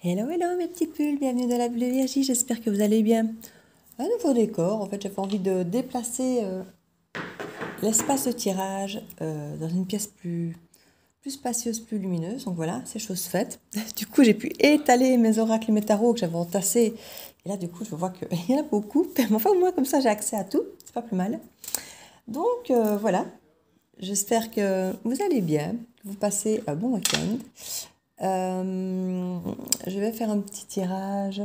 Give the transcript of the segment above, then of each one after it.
Hello, hello mes petites bulles, bienvenue dans la bulle de Virgie, j'espère que vous allez bien. Un nouveau décor, en fait j'avais envie de déplacer l'espace de tirage dans une pièce plus spacieuse, plus lumineuse. Donc voilà, c'est chose faite. Du coup j'ai pu étaler mes oracles et mes tarots que j'avais entassés. Et là du coup je vois qu'il y en a beaucoup. Mais enfin au moins comme ça j'ai accès à tout, c'est pas plus mal. Donc voilà, j'espère que vous allez bien, que vous passez un bon week-end. Je vais faire un petit tirage.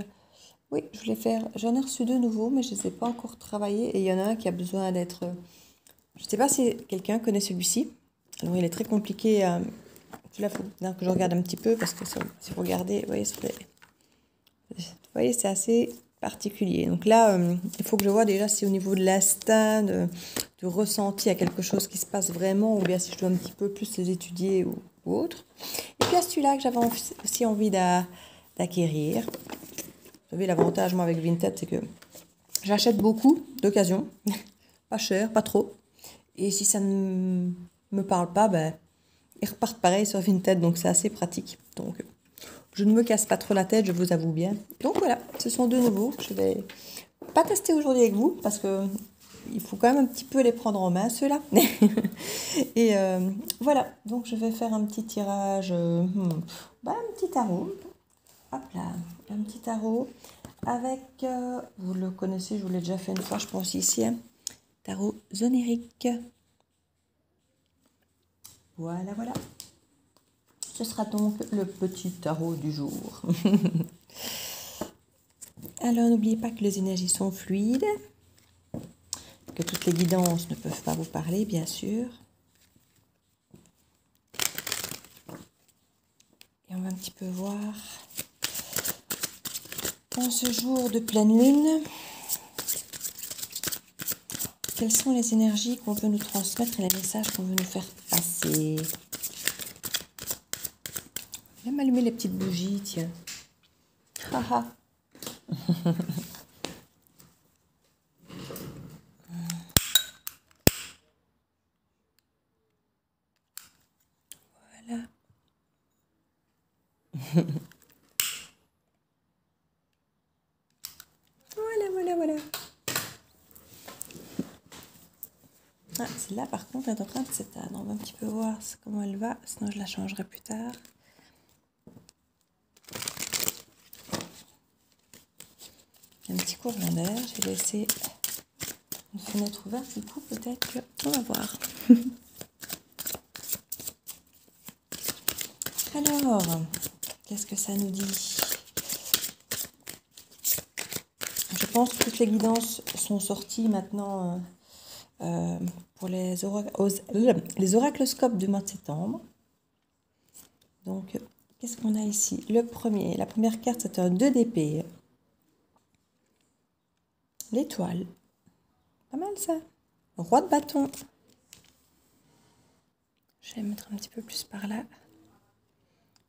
Oui, je voulais faire. J'en ai reçu deux nouveaux, mais je ne les ai pas encore travaillés. Et il y en a un qui a besoin d'être. Je ne sais pas si quelqu'un connaît celui-ci. Alors, il est très compliqué. Là, il faut que je regarde un petit peu parce que si vous regardez, vous voyez, c'est assez particulier. Donc là, il faut que je vois déjà si au niveau de l'instinct, du ressenti, il y a quelque chose qui se passe vraiment, ou bien si je dois un petit peu plus les étudier ou autre. Et puis à celui-là que j'avais aussi envie d'acquérir. Vous savez, l'avantage, moi, avec Vinted, c'est que j'achète beaucoup d'occasion. Pas cher, pas trop. Et si ça ne me parle pas, ben, ils repartent pareil sur Vinted, donc c'est assez pratique. Donc, je ne me casse pas trop la tête, je vous avoue bien. Donc voilà, ce sont deux nouveaux. Je vais pas tester aujourd'hui avec vous, parce que il faut quand même un petit peu les prendre en main, ceux-là. Et voilà, donc je vais faire un petit tirage, un petit tarot. Hop là, un petit tarot avec, vous le connaissez, je vous l'ai déjà fait une fois, je pense ici, hein, tarot zonérique. Voilà, voilà. Ce sera donc le petit tarot du jour. Alors, n'oubliez pas que les énergies sont fluides, que toutes les guidances ne peuvent pas vous parler, bien sûr. Et on va un petit peu voir, en ce jour de pleine lune, quelles sont les énergies qu'on veut nous transmettre et les messages qu'on veut nous faire passer. Je vais m'allumer les petites bougies, tiens. Haha. Voilà. Voilà. Ah, celle-là, par contre, elle est en train de s'éteindre. On va un petit peu voir comment elle va, sinon je la changerai plus tard. Il y a un petit courant d'air. J'ai laissé une fenêtre ouverte. Du coup, peut-être qu'on va voir. Alors, qu'est-ce que ça nous dit? Je pense que toutes les guidances sont sorties maintenant pour les oracloscopes du mois de septembre. Donc, qu'est-ce qu'on a ici? La première carte, c'est un 2 d'épée. L'étoile. Pas mal ça. Roi de bâton. Je vais mettre un petit peu plus par là.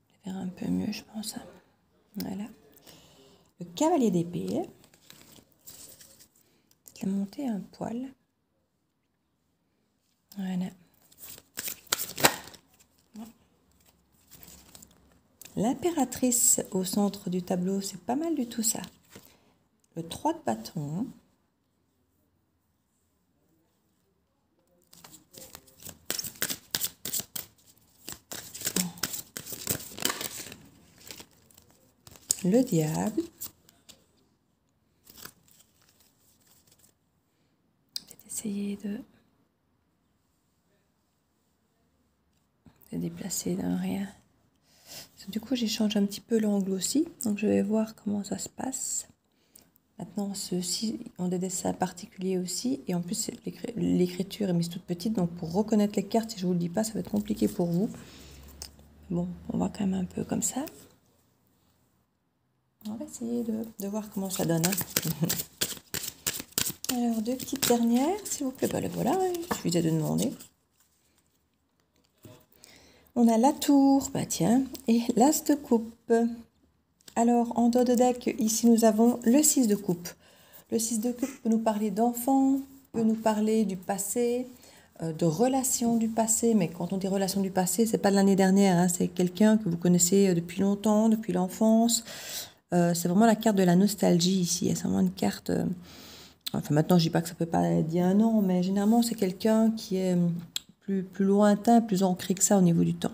Je vais faire un peu mieux, je pense. Voilà. Le cavalier d'épée. Peut-être la monter un poil. Voilà. L'impératrice au centre du tableau, c'est pas mal du tout ça. Le 3 de bâton. Le diable. Je vais essayer de déplacer d'un rien. Du coup, j'échange un petit peu l'angle aussi. Donc, je vais voir comment ça se passe. Maintenant, ceux-ci ont des dessins particuliers aussi. Et en plus, l'écriture est mise toute petite. Donc, pour reconnaître les cartes, si je ne vous le dis pas, ça va être compliqué pour vous. Bon, on va quand même un peu comme ça. On va essayer de voir comment ça donne. Hein. Alors, deux petites dernières, s'il vous plaît. Ben, voilà, il suffisait de demander. On a la tour, bah tiens, et l'as de coupe. Alors, en dos de deck, ici, nous avons le 6 de coupe. Le 6 de coupe peut nous parler d'enfants, peut nous parler du passé, de relations du passé. Mais quand on dit relations du passé, c'est pas de l'année dernière, hein, c'est quelqu'un que vous connaissez depuis longtemps, depuis l'enfance. C'est vraiment la carte de la nostalgie ici. C'est vraiment une carte... enfin, maintenant, je dis pas que ça peut pas être d'il y a un an, mais généralement, c'est quelqu'un qui est plus lointain, plus ancré que ça au niveau du temps.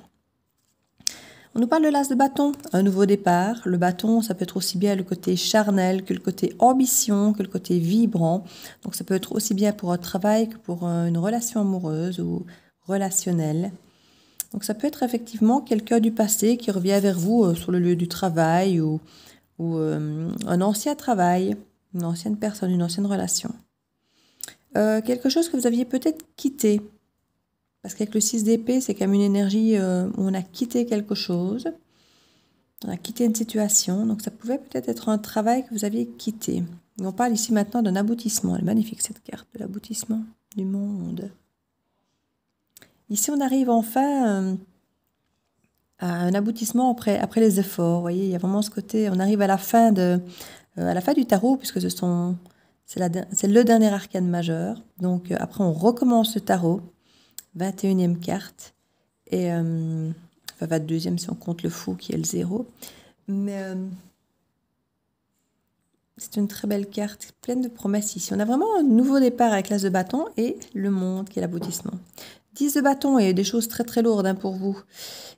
On nous parle de l'as de bâton, un nouveau départ. Le bâton, ça peut être aussi bien le côté charnel que le côté ambition, que le côté vibrant. Donc ça peut être aussi bien pour un travail que pour une relation amoureuse ou relationnelle. Donc ça peut être effectivement quelqu'un du passé qui revient vers vous sur le lieu du travail ou un ancien travail, une ancienne personne, une ancienne relation. Quelque chose que vous aviez peut-être quitté. Parce qu'avec le 6 d'épée, c'est quand même une énergie où on a quitté quelque chose. On a quitté une situation. Donc ça pouvait peut-être être un travail que vous aviez quitté. Et on parle ici maintenant d'un aboutissement. Elle est magnifique cette carte de l'aboutissement du monde. Ici, on arrive enfin à un aboutissement après les efforts. Vous voyez, il y a vraiment ce côté... On arrive à la fin du tarot, puisque c'est le dernier arcane majeur. Donc après, on recommence le tarot. 21e carte, et enfin 22e si on compte le fou qui est le 0. Mais c'est une très belle carte, pleine de promesses ici. On a vraiment un nouveau départ avec l'as de bâton et le monde qui est l'aboutissement. 10 de bâton et des choses très très lourdes hein, pour vous.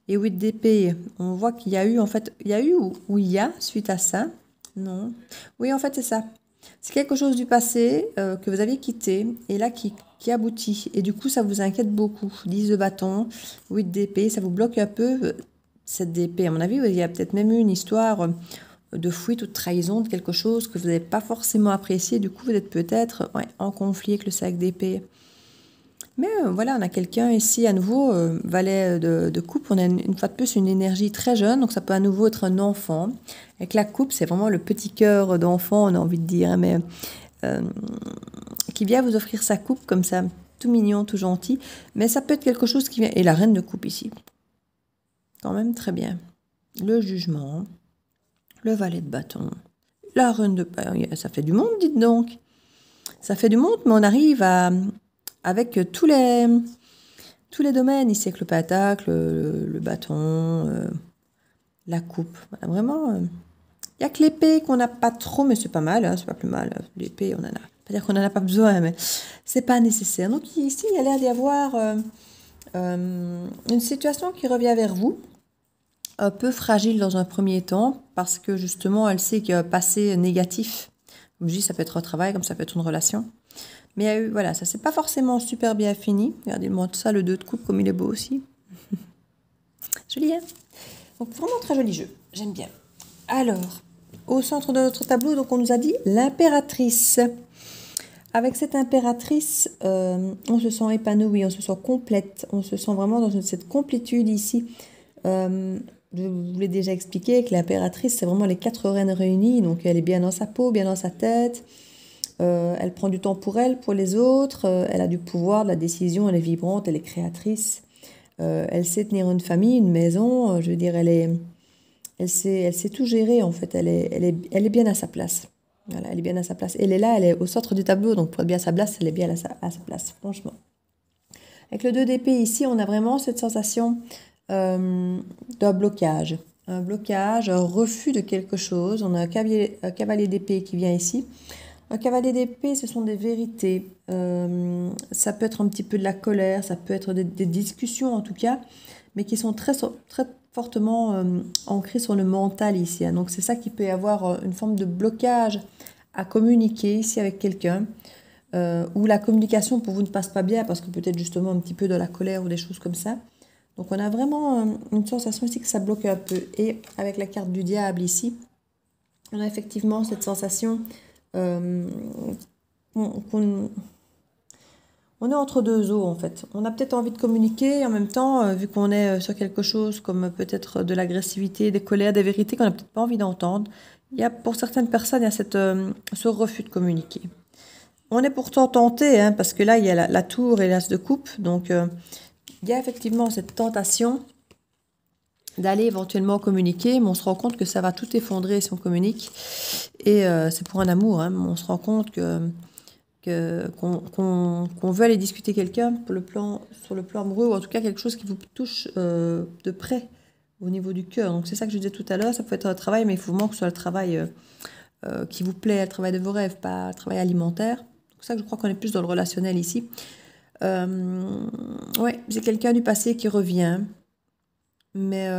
Et 8 d'épée, on voit qu'il y a eu, en fait, il y a eu ou il y a suite à ça. Non. Oui, en fait, c'est ça. C'est quelque chose du passé que vous aviez quitté et là qui aboutit. Et du coup, ça vous inquiète beaucoup. 10 de bâton, 8 d'épée, ça vous bloque un peu cette d'épée. À mon avis, il y a peut-être même eu une histoire de fuite ou de trahison de quelque chose que vous n'avez pas forcément apprécié. Du coup, vous êtes peut-être en conflit avec le sac d'épée. Mais voilà, on a quelqu'un ici, à nouveau, valet de coupe. On a une fois de plus une énergie très jeune, donc ça peut à nouveau être un enfant. Avec la coupe, c'est vraiment le petit cœur d'enfant, on a envie de dire, hein, mais qui vient vous offrir sa coupe comme ça, tout mignon, tout gentil. Mais ça peut être quelque chose qui vient... Et la reine de coupe ici, quand même très bien. Le jugement, le valet de bâton, la reine de... Ça fait du monde, dites donc. Ça fait du monde, mais on arrive avec tous les domaines ici, avec le pentacle, le bâton, la coupe. Voilà, vraiment, il n'y a que l'épée qu'on n'a pas trop, mais c'est pas mal, hein, c'est pas plus mal. L'épée, on en a. Pas dire qu'on n'en a pas besoin, mais c'est pas nécessaire. Donc ici, il y a l'air d'y avoir une situation qui revient vers vous, un peu fragile dans un premier temps, parce que justement, elle sait qu'il y a un passé négatif. Comme je dis, ça peut être un travail, comme ça peut être une relation. Mais voilà, ça c'est pas forcément super bien fini. Regardez-moi ça, le 2 de coupe, comme il est beau aussi. Joli, hein? Donc vraiment très joli jeu, j'aime bien. Alors, au centre de notre tableau, donc on nous a dit l'impératrice. Avec cette impératrice, on se sent épanoui, on se sent complète, on se sent vraiment dans cette complétude ici. Je vous l'ai déjà expliqué que l'impératrice, c'est vraiment les 4 reines réunies. Donc elle est bien dans sa peau, bien dans sa tête. Elle prend du temps pour elle, pour les autres. Elle a du pouvoir, de la décision, elle est vibrante, elle est créatrice. Elle sait tenir une famille, une maison. Je veux dire, elle sait tout gérer en fait. Elle est bien à sa place. Voilà, elle est bien à sa place. Elle est là, elle est au centre du tableau, donc pour être bien à sa place, elle est bien à sa place, franchement. Avec le 2 d'épée ici, on a vraiment cette sensation d'un blocage. Un blocage, un refus de quelque chose. On a un cavalier d'épée qui vient ici. Un cavalier d'épée, ce sont des vérités. Ça peut être un petit peu de la colère, ça peut être des discussions en tout cas, mais qui sont très, très fortement ancrées sur le mental ici. Hein. Donc c'est ça qui peut y avoir une forme de blocage à communiquer ici avec quelqu'un, où la communication pour vous ne passe pas bien parce que peut-être justement un petit peu de la colère ou des choses comme ça. Donc on a vraiment une sensation ici que ça bloque un peu. Et avec la carte du diable ici, on a effectivement cette sensation... on est entre deux eaux en fait. On a peut-être envie de communiquer en même temps, vu qu'on est sur quelque chose comme peut-être de l'agressivité, des colères, des vérités qu'on n'a peut-être pas envie d'entendre. Pour certaines personnes, il y a ce refus de communiquer. On est pourtant tenté, hein, parce que là, il y a la tour et l'as de coupe. Donc, il y a effectivement cette tentation d'aller éventuellement communiquer, mais on se rend compte que ça va tout effondrer si on communique. Et c'est pour un amour, hein, mais on se rend compte que qu'on veut aller discuter quelqu'un sur le plan amoureux, ou en tout cas quelque chose qui vous touche de près au niveau du cœur. Donc c'est ça que je disais tout à l'heure, ça peut être un travail, mais il faut vraiment que ce soit le travail qui vous plaît, le travail de vos rêves, pas le travail alimentaire. C'est pour ça que je crois qu'on est plus dans le relationnel ici. Ouais, c'est quelqu'un du passé qui revient. Mais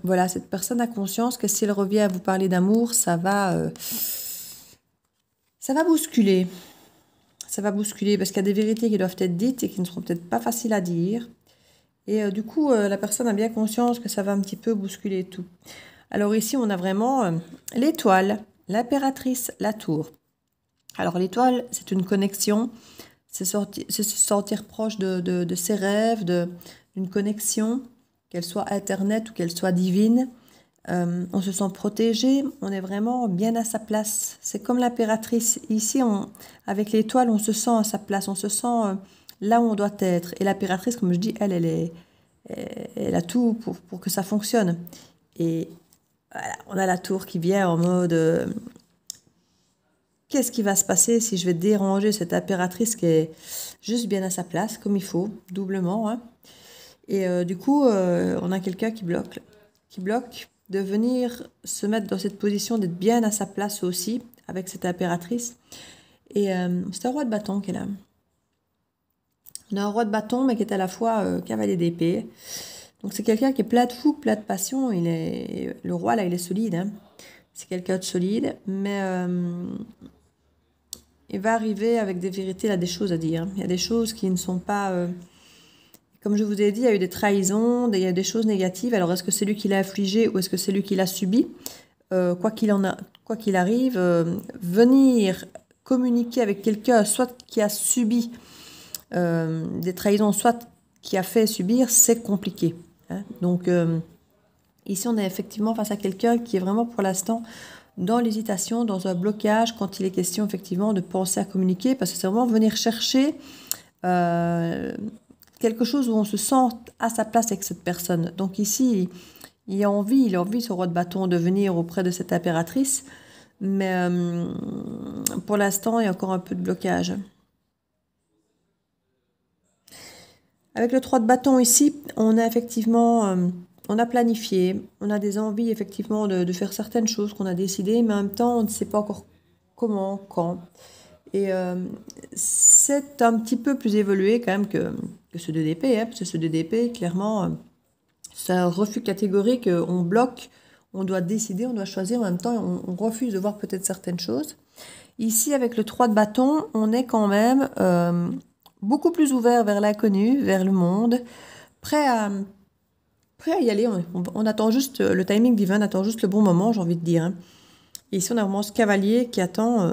voilà, cette personne a conscience que si elle revient à vous parler d'amour, ça va bousculer. Ça va bousculer parce qu'il y a des vérités qui doivent être dites et qui ne seront peut-être pas faciles à dire. Et du coup, la personne a bien conscience que ça va un petit peu bousculer tout. Alors ici, on a vraiment l'étoile, l'impératrice, la tour. Alors l'étoile, c'est une connexion, c'est se sentir proche de ses rêves, d'une connexion, qu'elle soit internet ou qu'elle soit divine. On se sent protégé, on est vraiment bien à sa place. C'est comme l'impératrice. Ici, avec l'étoile, on se sent à sa place, on se sent là où on doit être. Et l'impératrice, comme je dis, elle a tout pour que ça fonctionne. Et voilà, on a la tour qui vient en mode qu'est-ce qui va se passer si je vais déranger cette impératrice qui est juste bien à sa place, comme il faut, doublement. Hein. Et du coup, on a quelqu'un qui bloque de venir se mettre dans cette position, d'être bien à sa place aussi, avec cette impératrice. Et c'est un roi de bâton qui est là. On a un roi de bâton, mais qui est à la fois cavalier d'épée. Donc c'est quelqu'un qui est plein de fougue, plein de passion. Le roi, là, il est solide. Hein. C'est quelqu'un de solide, mais il va arriver avec des vérités, il a des choses à dire. Il y a des choses qui ne sont pas... Comme je vous ai dit, il y a eu des trahisons, il y a des choses négatives. Alors, est-ce que c'est lui qui l'a infligé ou est-ce que c'est lui qui l'a subi? Quoi qu'il arrive, venir communiquer avec quelqu'un, soit qui a subi des trahisons, soit qui a fait subir, c'est compliqué. Hein. Donc, ici, on est effectivement face à quelqu'un qui est vraiment pour l'instant dans l'hésitation, dans un blocage, quand il est question effectivement de penser à communiquer, parce que c'est vraiment venir chercher... quelque chose où on se sent à sa place avec cette personne. Donc ici, il a envie, ce roi de bâton, de venir auprès de cette impératrice, mais pour l'instant, il y a encore un peu de blocage. Avec le 3 de bâton ici, on a effectivement, on a planifié, on a des envies effectivement de faire certaines choses qu'on a décidées, mais en même temps, on ne sait pas encore comment, quand. Et c'est un petit peu plus évolué quand même que ce 2 d'épée, hein, parce que ce 2 d'épée, clairement, c'est un refus catégorique, on bloque, on doit décider, on doit choisir, en même temps, on refuse de voir peut-être certaines choses. Ici, avec le 3 de bâton, on est quand même beaucoup plus ouvert vers l'inconnu, vers le monde, prêt à y aller. On attend juste, le timing divin attend juste le bon moment, j'ai envie de dire. Hein. Et ici, on a vraiment ce cavalier qui attend...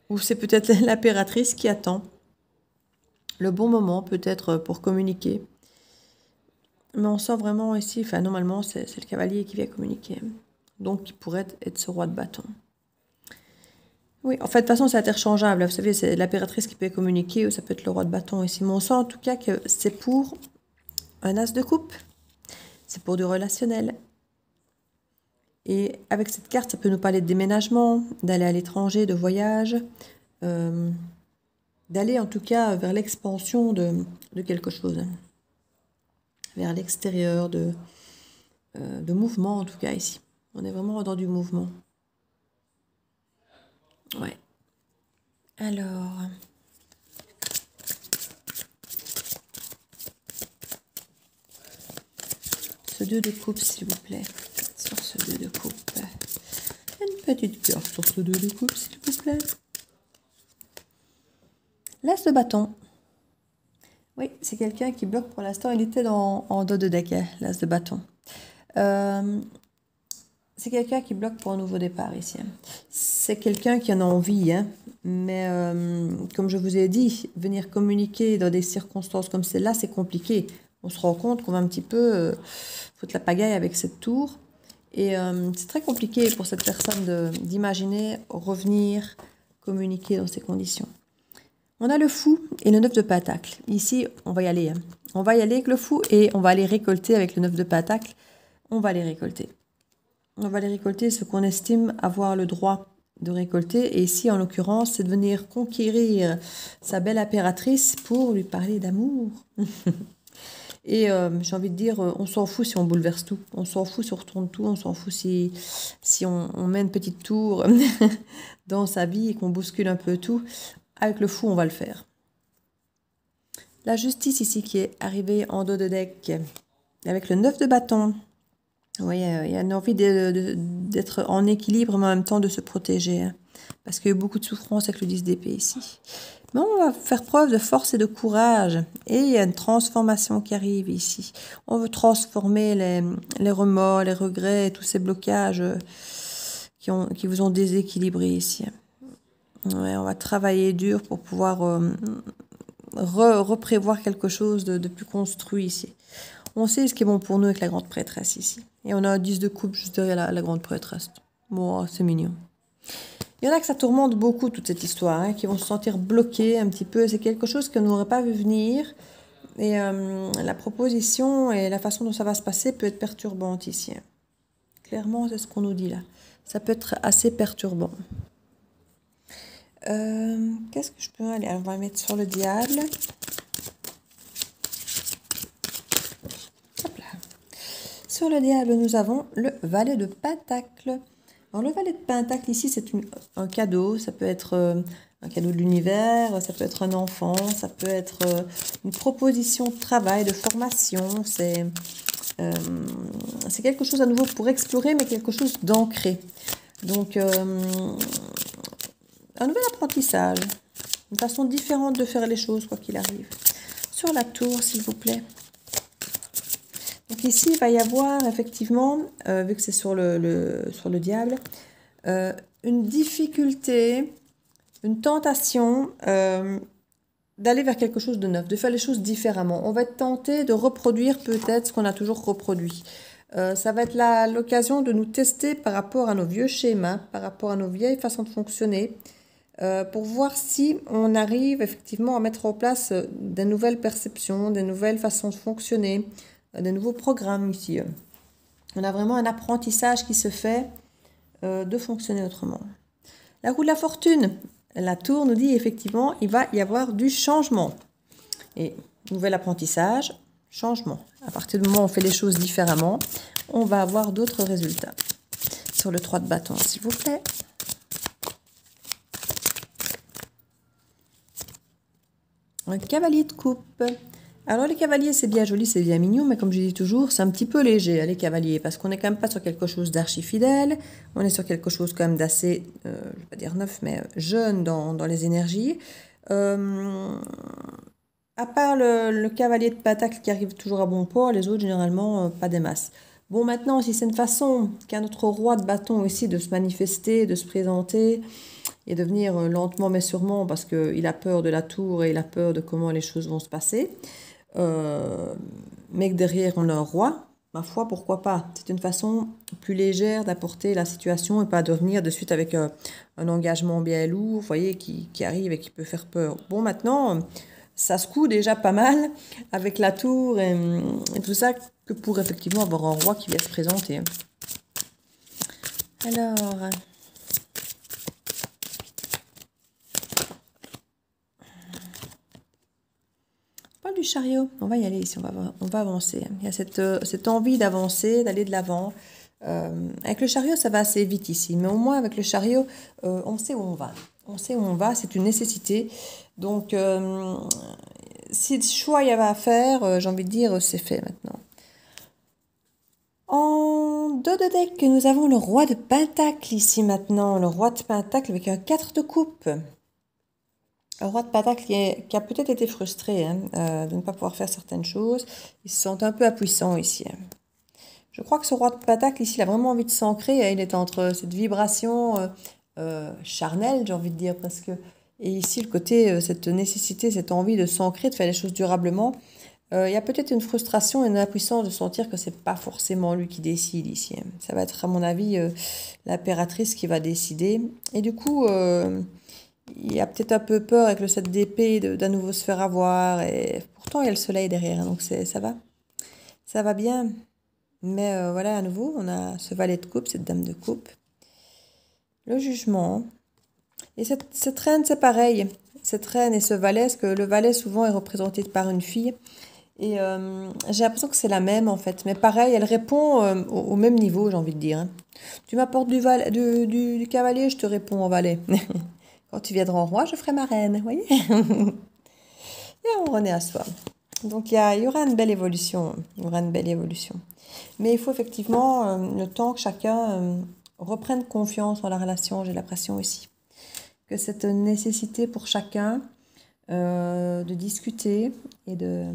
ou c'est peut-être l'impératrice qui attend le bon moment, peut-être, pour communiquer. Mais on sent vraiment ici, enfin, normalement, c'est le cavalier qui vient communiquer. Donc, il pourrait être ce roi de bâton. Oui, en fait, de toute façon, c'est interchangeable. Vous savez, c'est l'impératrice qui peut communiquer ou ça peut être le roi de bâton ici. Mais on sent en tout cas que c'est pour un as de coupe. C'est pour du relationnel. Et avec cette carte, ça peut nous parler de déménagement, d'aller à l'étranger, de voyage, d'aller en tout cas vers l'expansion de quelque chose, vers l'extérieur, de mouvement en tout cas ici. On est vraiment dans du mouvement. Ouais. Alors... ce 2 de coupe, s'il vous plaît. Sur ce 2 de coupe. Une petite cœur sur ce 2 de coupe, s'il vous plaît. L'as de bâton. Oui, c'est quelqu'un qui bloque pour l'instant. Il était en dos de deck, hein, l'as de bâton. C'est quelqu'un qui bloque pour un nouveau départ ici. Hein. C'est quelqu'un qui en a envie, hein, mais comme je vous ai dit, venir communiquer dans des circonstances comme celle-là, c'est compliqué. On se rend compte qu'on va un petit peu foutre la pagaille avec cette tour. Et c'est très compliqué pour cette personne d'imaginer revenir communiquer dans ces conditions. On a le fou et le 9 de pentacle. Ici, on va y aller. Hein. On va y aller avec le fou et on va aller récolter avec le 9 de pentacle. On va les récolter. On va les récolter ce qu'on estime avoir le droit de récolter. Et ici, en l'occurrence, c'est de venir conquérir sa belle impératrice pour lui parler d'amour. Et j'ai envie de dire, on s'en fout si on bouleverse tout. On s'en fout si on retourne tout. On s'en fout si on met une petite tour dans sa vie et qu'on bouscule un peu tout. Avec le fou, on va le faire. La justice ici qui est arrivée en dos de deck. Avec le 9 de bâton. Vous voyez, il y a une envie d'être en équilibre, mais en même temps de se protéger. Hein, parce qu'il y a eu beaucoup de souffrance avec le 10 d'épée ici. Mais on va faire preuve de force et de courage. Et il y a une transformation qui arrive ici. On veut transformer les remords, les regrets, tous ces blocages qui vous ont déséquilibré ici. Ouais, on va travailler dur pour pouvoir reprévoir quelque chose de plus construit ici. On sait ce qui est bon pour nous avec la grande prêtresse ici. Et on a un 10 de coupe juste derrière la grande prêtresse. Bon, c'est mignon. Il y en a que ça tourmente beaucoup, toute cette histoire, hein, qui vont se sentir bloqués un petit peu. C'est quelque chose qu'on n'aurait pas vu venir. Et la proposition et la façon dont ça va se passer peut être perturbante ici. Clairement, c'est ce qu'on nous dit là. Ça peut être assez perturbant. Qu'est-ce que je peux aller? On va mettre sur le diable. Hop là. Sur le diable, nous avons le valet de pentacle. Alors, le valet de pentacle, ici, c'est un cadeau. Ça peut être un cadeau de l'univers, ça peut être un enfant, ça peut être une proposition de travail, de formation. C'est quelque chose à nouveau pour explorer, mais quelque chose d'ancré. Donc, un nouvel apprentissage. Une façon différente de faire les choses, quoi qu'il arrive. Sur la tour, s'il vous plaît. Donc ici, il va y avoir effectivement, vu que c'est sur le diable, une difficulté, une tentation d'aller vers quelque chose de neuf, de faire les choses différemment. On va être tenté de reproduire peut-être ce qu'on a toujours reproduit. Ça va être l'occasion de nous tester par rapport à nos vieux schémas, par rapport à nos vieilles façons de fonctionner, pour voir si on arrive effectivement à mettre en place des nouvelles perceptions, des nouvelles façons de fonctionner, de nouveaux programmes ici. On a vraiment un apprentissage qui se fait de fonctionner autrement. La roue de la fortune, la tour nous dit effectivement il va y avoir du changement. Et nouvel apprentissage, changement. À partir du moment où on fait les choses différemment, on va avoir d'autres résultats. Sur le 3 de bâton, s'il vous plaît. Un cavalier de coupe. Alors les cavaliers, c'est bien joli, c'est bien mignon, mais comme je dis toujours, c'est un petit peu léger, hein, les cavaliers, parce qu'on n'est quand même pas sur quelque chose d'archi fidèle, on est sur quelque chose quand même d'assez, je ne vais pas dire neuf, mais jeune dans les énergies. À part le cavalier de pentacle qui arrive toujours à bon port, les autres, généralement, pas des masses. Bon, maintenant, si c'est une façon qu'a notre roi de bâton ici de se manifester, de se présenter, et de venir lentement mais sûrement, parce qu'il a peur de la tour et il a peur de comment les choses vont se passer, mais que derrière on a un roi, ma foi, pourquoi pas. C'est une façon plus légère d'apporter la situation et pas de venir de suite avec un engagement bien lourd, vous voyez, qui arrive et qui peut faire peur. Bon, maintenant, ça se coud déjà pas mal avec la tour et tout ça, que pour effectivement avoir un roi qui vient se présenter. Alors... du chariot, on va y aller ici, on va avancer. Il y a cette envie d'avancer, d'aller de l'avant. Avec le chariot, ça va assez vite ici, mais au moins avec le chariot, on sait où on va. On sait où on va, c'est une nécessité. Donc, si le choix il y avait à faire, j'ai envie de dire, c'est fait maintenant. En dos de deck, nous avons le roi de pentacle ici maintenant. Le roi de pentacle avec un 4 de coupe. Le roi de pentacle qui a peut-être été frustré de ne pas pouvoir faire certaines choses. Il se sent un peu impuissant ici. Je crois que ce roi de pentacle ici, il a vraiment envie de s'ancrer. Il est entre cette vibration charnelle, j'ai envie de dire presque. Et ici, le côté, cette nécessité, cette envie de s'ancrer, de faire les choses durablement. Il y a peut-être une frustration et une impuissance de sentir que c'est pas forcément lui qui décide ici. Ça va être, à mon avis, l'impératrice qui va décider. Et du coup... il a peut-être un peu peur avec le 7 d'épée d'à nouveau se faire avoir. Et pourtant, il y a le soleil derrière. Donc, ça va. Ça va bien. Mais voilà, à nouveau, on a ce valet de coupe, cette dame de coupe. le jugement. Et cette reine, c'est pareil. Cette reine et ce valet, parce que le valet souvent est représenté par une fille. Et j'ai l'impression que c'est la même en fait. Mais pareil, elle répond au même niveau, j'ai envie de dire, hein. Tu m'apportes du cavalier, je te réponds en valet. Quand tu viendras en roi, je ferai ma reine, vous voyez. Et on renaît à soi. Donc il y aura une belle évolution. Il y aura une belle évolution. Mais il faut effectivement le temps que chacun reprenne confiance en la relation, j'ai l'impression aussi. Que cette nécessité pour chacun de discuter et de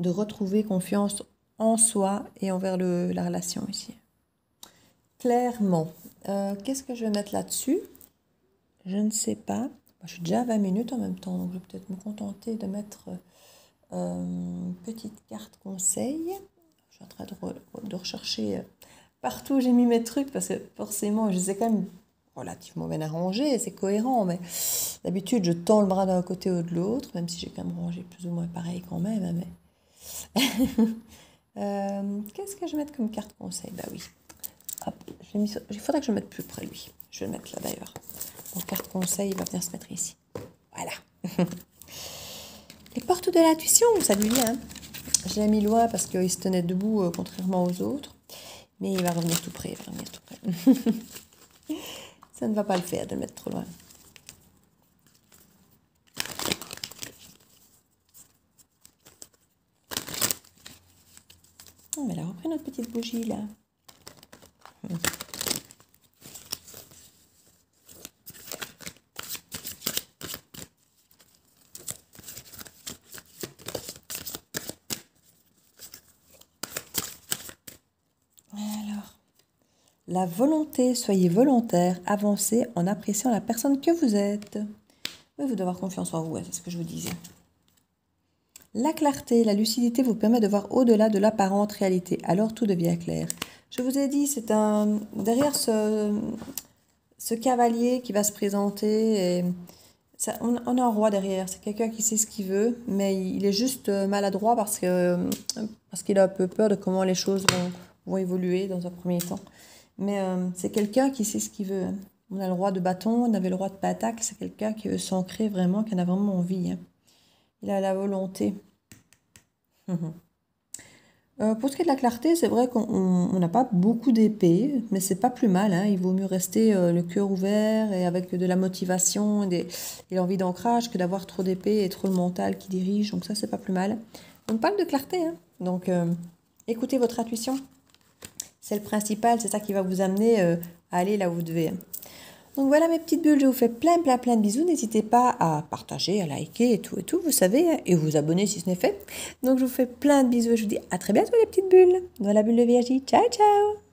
retrouver confiance en soi et envers la relation ici. Clairement. Qu'est-ce que je vais mettre là-dessus? Je ne sais pas. Je suis déjà à 20 minutes en même temps, donc je vais peut-être me contenter de mettre une petite carte conseil. Je suis en train de rechercher partout où j'ai mis mes trucs, parce que forcément, je les ai quand même relativement bien arrangés, c'est cohérent, mais d'habitude, je tends le bras d'un côté ou de l'autre, même si j'ai quand même rangé plus ou moins pareil quand même, hein, mais... qu'est-ce que je vais mettre comme carte conseil? Bah oui. Hop, il faudrait que je le mette plus près, lui. Je vais le mettre là, d'ailleurs. Mon carte conseil, il va venir se mettre ici. Voilà. Les portes de l'intuition, ça lui vient. Je l'ai mis loin parce qu'il se tenait debout, contrairement aux autres. Mais il va revenir tout près, il va revenir tout près. Ça ne va pas le faire de le mettre trop loin. Oh, mais elle a repris notre petite bougie, là. Alors, la volonté, soyez volontaire, avancez en appréciant la personne que vous êtes. Oui, vous devez avoir confiance en vous, c'est ce que je vous disais. La clarté, la lucidité vous permet de voir au-delà de l'apparente réalité. Alors tout devient clair. Je vous ai dit, c'est derrière ce cavalier qui va se présenter, et on a un roi derrière. C'est quelqu'un qui sait ce qu'il veut, mais il est juste maladroit parce qu'il a un peu peur de comment les choses vont évoluer dans un premier temps. Mais c'est quelqu'un qui sait ce qu'il veut, hein. On a le roi de bâton, on avait le roi de pentacle. C'est quelqu'un qui veut s'ancrer vraiment, qui en a vraiment envie, hein. Il a la volonté. Pour ce qui est de la clarté, c'est vrai qu'on n'a pas beaucoup d'épée, mais c'est pas plus mal, hein. Il vaut mieux rester le cœur ouvert et avec de la motivation et l'envie d'ancrage que d'avoir trop d'épée et trop le mental qui dirige. Donc ça, c'est pas plus mal. On parle de clarté, hein. Donc écoutez votre intuition. C'est le principal, c'est ça qui va vous amener à aller là où vous devez, hein. Donc voilà mes petites bulles, je vous fais plein de bisous. N'hésitez pas à partager, à liker et tout, vous savez, et vous abonner si ce n'est fait. Donc je vous fais plein de bisous et je vous dis à très bientôt les petites bulles. Dans la bulle de Virgie, ciao ciao.